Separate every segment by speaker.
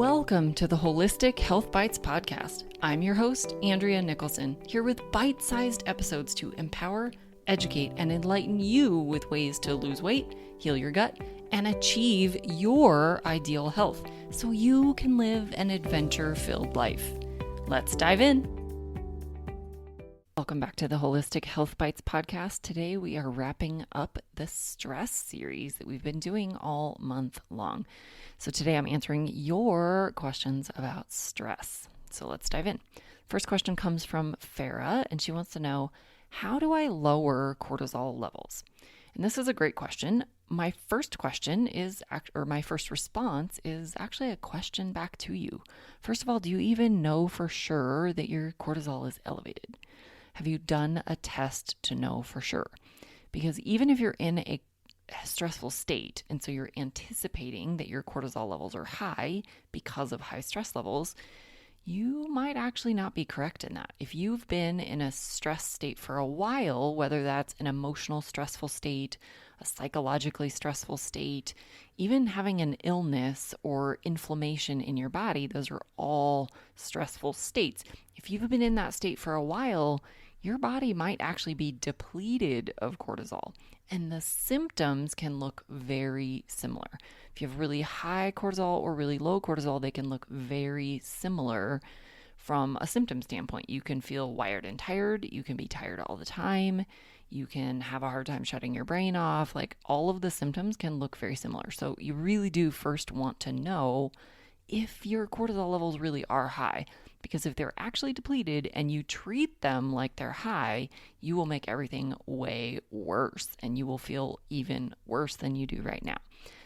Speaker 1: Welcome to the Holistic Health Bites podcast. I'm your host, Andrea Nicholson, here with bite-sized episodes to empower, educate, and enlighten you with ways to lose weight, heal your gut, and achieve your ideal health so you can live an adventure-filled life. Let's dive in. Welcome back to the Holistic Health Bites podcast. Today we are wrapping up the stress series that we've been doing all month long. So today I'm answering your questions about stress. So let's dive in. First question comes from Farah, and she wants to know, how do I lower cortisol levels? And this is a great question. My first response is actually a question back to you. First of all, do you even know for sure that your cortisol is elevated? Have you done a test to know for sure? Because even if you're in a stressful state, and so you're anticipating that your cortisol levels are high because of high stress levels, you might actually not be correct in that. If you've been in a stress state for a while, whether that's an emotional stressful state, a psychologically stressful state, even having an illness or inflammation in your body, those are all stressful states. If you've been in that state for a while, your body might actually be depleted of cortisol, and the symptoms can look very similar. If you have really high cortisol or really low cortisol, they can look very similar from a symptom standpoint. You can feel wired and tired. You can be tired all the time. You can have a hard time shutting your brain off. Like, all of the symptoms can look very similar. So you really do first want to know if your cortisol levels really are high. Because if they're actually depleted and you treat them like they're high, you will make everything way worse, and you will feel even worse than you do right now.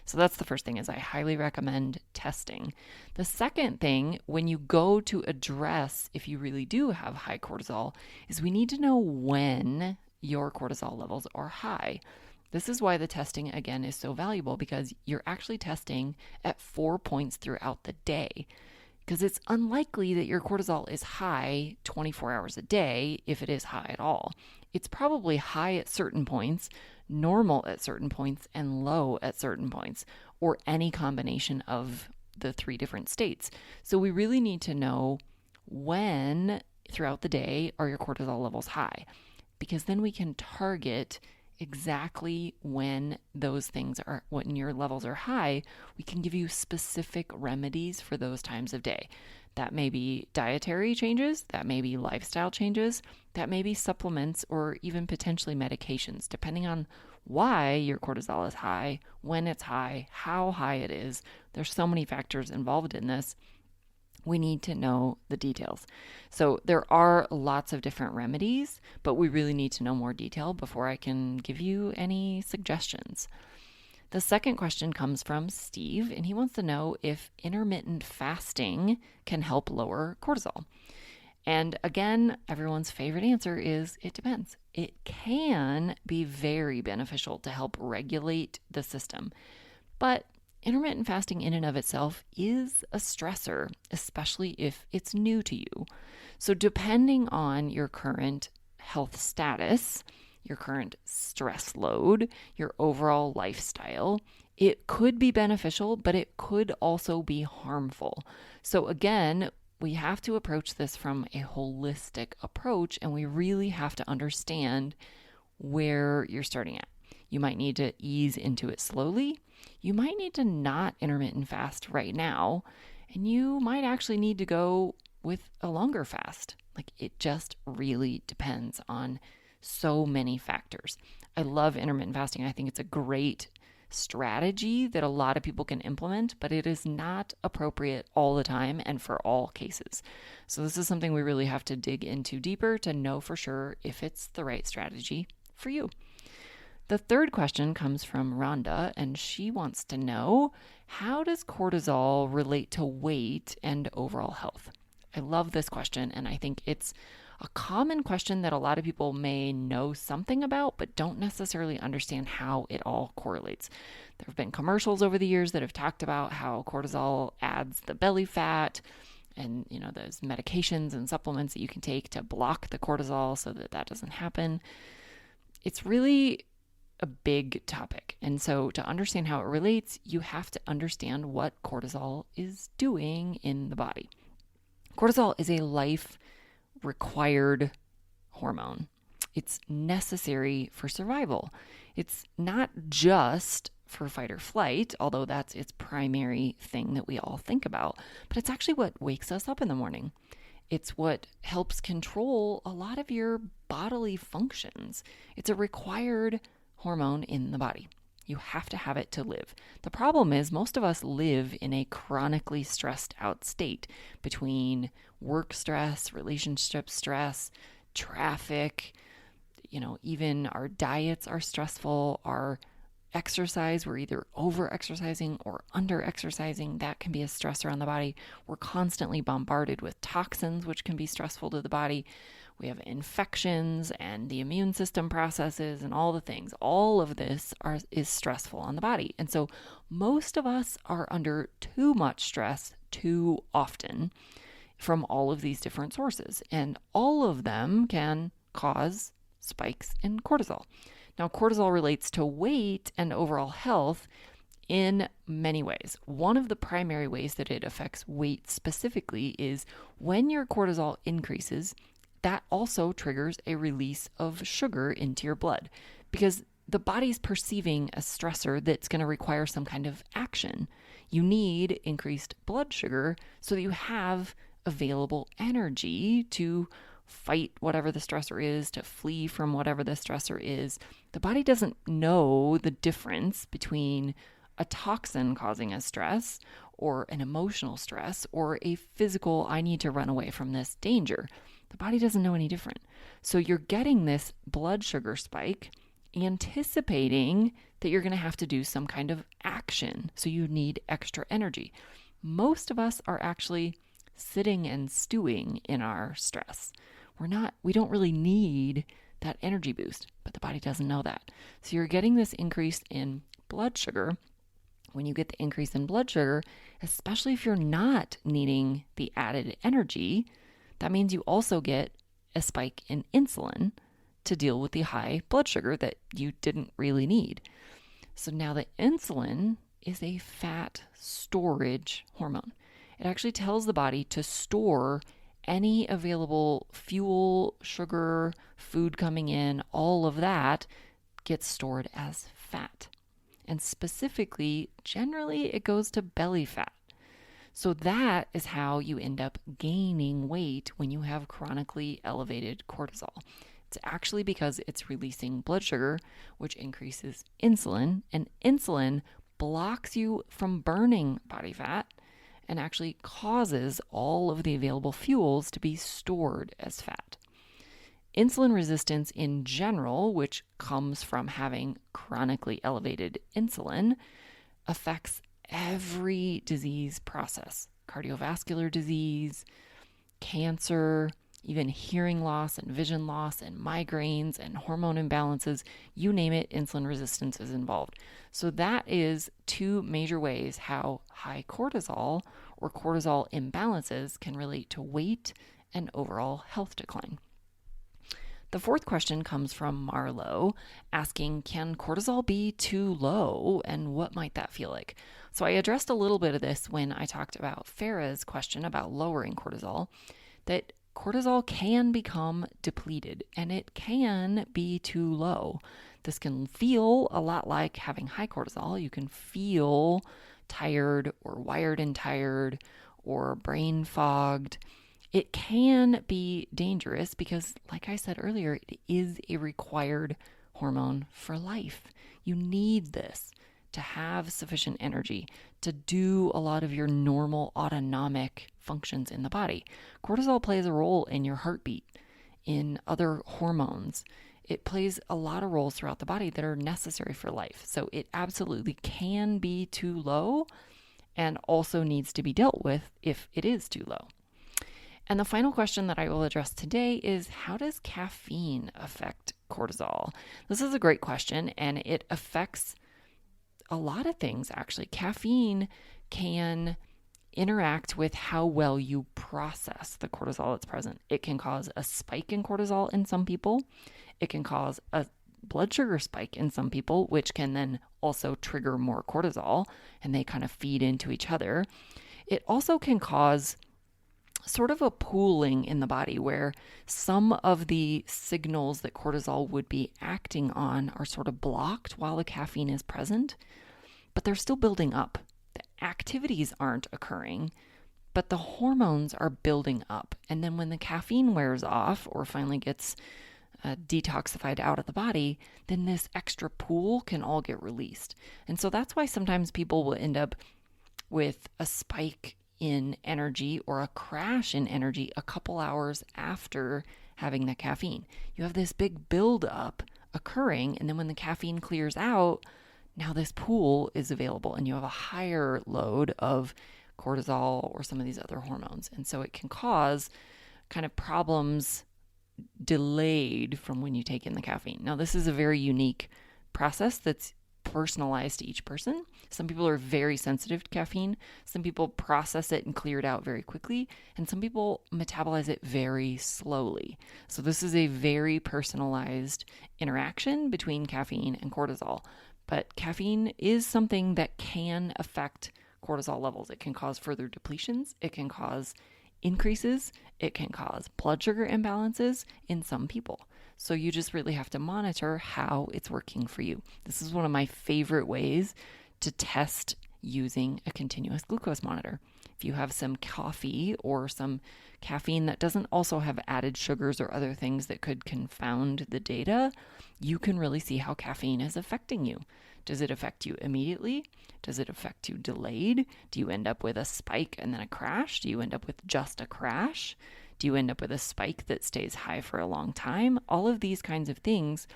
Speaker 1: So that's the first thing, is I highly recommend testing. The second thing, when you go to address if you really do have high cortisol, is we need to know when your cortisol levels are high. This is why the testing, again, is so valuable, because you're actually testing at 4 points throughout the day. Because it's unlikely that your cortisol is high 24 hours a day, if it is high at all. It's probably high at certain points, normal at certain points, and low at certain points, or any combination of the three different states. So we really need to know when throughout the day are your cortisol levels high, because then we can target exactly when those things are, when your levels are high. We can give you specific remedies for those times of day. That may be dietary changes, that may be lifestyle changes, that may be supplements, or even potentially medications, depending on why your cortisol is high, when it's high, how high it is. There's so many factors involved in this. We need to know the details. So there are lots of different remedies, but we really need to know more detail before I can give you any suggestions. The second question comes from Steve, and he wants to know if intermittent fasting can help lower cortisol. And again, everyone's favorite answer is it depends. It can be very beneficial to help regulate the system, but intermittent fasting in and of itself is a stressor, especially if it's new to you. So depending on your current health status, your current stress load, your overall lifestyle, it could be beneficial, but it could also be harmful. So again, we have to approach this from a holistic approach, and we really have to understand where you're starting at. You might need to ease into it slowly. You might need to not intermittent fast right now, and you might actually need to go with a longer fast. Like, it just really depends on so many factors. I love intermittent fasting. I think it's a great strategy that a lot of people can implement, but it is not appropriate all the time and for all cases. So this is something we really have to dig into deeper to know for sure if it's the right strategy for you. The third question comes from Rhonda, and she wants to know, how does cortisol relate to weight and overall health? I love this question, and I think it's a common question that a lot of people may know something about, but don't necessarily understand how it all correlates. There have been commercials over the years that have talked about how cortisol adds the belly fat, and those medications and supplements that you can take to block the cortisol so that that doesn't happen. It's really a big topic. And so to understand how it relates, you have to understand what cortisol is doing in the body. Cortisol is a life required hormone. It's necessary for survival. It's not just for fight or flight, although that's its primary thing that we all think about, but it's actually what wakes us up in the morning. It's what helps control a lot of your bodily functions. It's a required hormone in the body. You have to have it to live. The problem is most of us live in a chronically stressed out state between work stress, relationship stress, traffic, even our diets are stressful, our exercise, we're either over exercising or under exercising. That can be a stressor on the body. We're constantly bombarded with toxins, which can be stressful to the body. We have infections and the immune system processes and all the things. All of this is stressful on the body. And so most of us are under too much stress too often from all of these different sources. And all of them can cause spikes in cortisol. Now, cortisol relates to weight and overall health in many ways. One of the primary ways that it affects weight specifically is when your cortisol increases, that also triggers a release of sugar into your blood because the body's perceiving a stressor that's going to require some kind of action. You need increased blood sugar so that you have available energy to fight whatever the stressor is, to flee from whatever the stressor is. The body doesn't know the difference between a toxin causing a stress or an emotional stress or a physical, I need to run away from this danger. The body doesn't know any different. So you're getting this blood sugar spike, anticipating that you're going to have to do some kind of action. So you need extra energy. Most of us are actually sitting and stewing in our stress. We don't really need that energy boost, but the body doesn't know that. So you're getting this increase in blood sugar. When you get the increase in blood sugar, especially if you're not needing the added energy, that means you also get a spike in insulin to deal with the high blood sugar that you didn't really need. So now the insulin is a fat storage hormone. It actually tells the body to store any available fuel, sugar, food coming in, all of that gets stored as fat. And specifically, generally, it goes to belly fat. So that is how you end up gaining weight when you have chronically elevated cortisol. It's actually because it's releasing blood sugar, which increases insulin, and insulin blocks you from burning body fat and actually causes all of the available fuels to be stored as fat. Insulin resistance in general, which comes from having chronically elevated insulin, affects every disease process, cardiovascular disease, cancer, even hearing loss and vision loss and migraines and hormone imbalances, you name it, insulin resistance is involved. So that is two major ways how high cortisol or cortisol imbalances can relate to weight and overall health decline. The fourth question comes from Marlo asking, can cortisol be too low and what might that feel like? So I addressed a little bit of this when I talked about Farah's question about lowering cortisol, that cortisol can become depleted and it can be too low. This can feel a lot like having high cortisol. You can feel tired or wired and tired or brain fogged. It can be dangerous because, like I said earlier, it is a required hormone for life. You need this to have sufficient energy to do a lot of your normal autonomic functions in the body. Cortisol plays a role in your heartbeat, in other hormones. It plays a lot of roles throughout the body that are necessary for life. So it absolutely can be too low and also needs to be dealt with if it is too low. And the final question that I will address today is, how does caffeine affect cortisol? This is a great question, and it affects a lot of things, actually. Caffeine can interact with how well you process the cortisol that's present. It can cause a spike in cortisol in some people. It can cause a blood sugar spike in some people, which can then also trigger more cortisol, and they kind of feed into each other. It also can cause sort of a pooling in the body where some of the signals that cortisol would be acting on are sort of blocked while the caffeine is present, but they're still building up. The activities aren't occurring, but the hormones are building up. And then when the caffeine wears off or finally gets detoxified out of the body, then this extra pool can all get released. And so that's why sometimes people will end up with a spike in energy or a crash in energy a couple hours after having the caffeine. You have this big buildup occurring, and then when the caffeine clears out, now this pool is available and you have a higher load of cortisol or some of these other hormones. And so it can cause kind of problems delayed from when you take in the caffeine. Now, this is a very unique process that's personalized to each person. Some people are very sensitive to caffeine. Some people process it and clear it out very quickly. And some people metabolize it very slowly. So this is a very personalized interaction between caffeine and cortisol. But caffeine is something that can affect cortisol levels. It can cause further depletions. It can cause increases. It can cause blood sugar imbalances in some people. So you just really have to monitor how it's working for you. This is one of my favorite ways to test using a continuous glucose monitor. If you have some coffee or some caffeine that doesn't also have added sugars or other things that could confound the data, you can really see how caffeine is affecting you. Does it affect you immediately? Does it affect you delayed? Do you end up with a spike and then a crash? Do you end up with just a crash? Do you end up with a spike that stays high for a long time? All of these kinds of things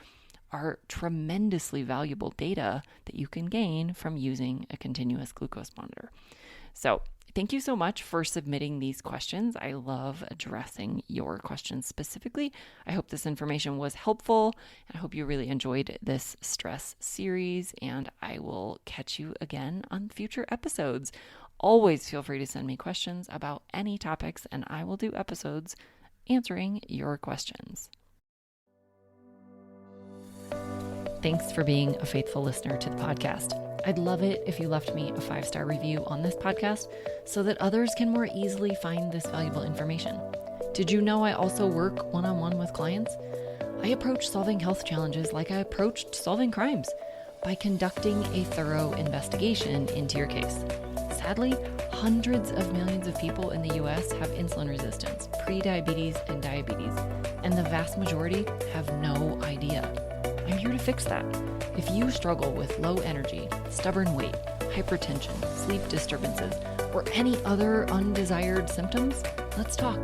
Speaker 1: are tremendously valuable data that you can gain from using a continuous glucose monitor. So thank you so much for submitting these questions. I love addressing your questions specifically. I hope this information was helpful, and I hope you really enjoyed this stress series, and I will catch you again on future episodes. Always feel free to send me questions about any topics, and I will do episodes answering your questions. Thanks for being a faithful listener to the podcast. I'd love it if you left me a 5-star review on this podcast so that others can more easily find this valuable information. Did you know I also work one-on-one with clients? I approach solving health challenges like I approached solving crimes, by conducting a thorough investigation into your case. Sadly, hundreds of millions of people in the US have insulin resistance, prediabetes, and diabetes, and the vast majority have no idea. I'm here to fix that. If you struggle with low energy, stubborn weight, hypertension, sleep disturbances, or any other undesired symptoms, let's talk.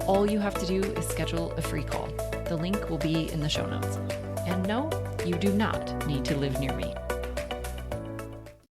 Speaker 1: All you have to do is schedule a free call. The link will be in the show notes. And no, you do not need to live near me.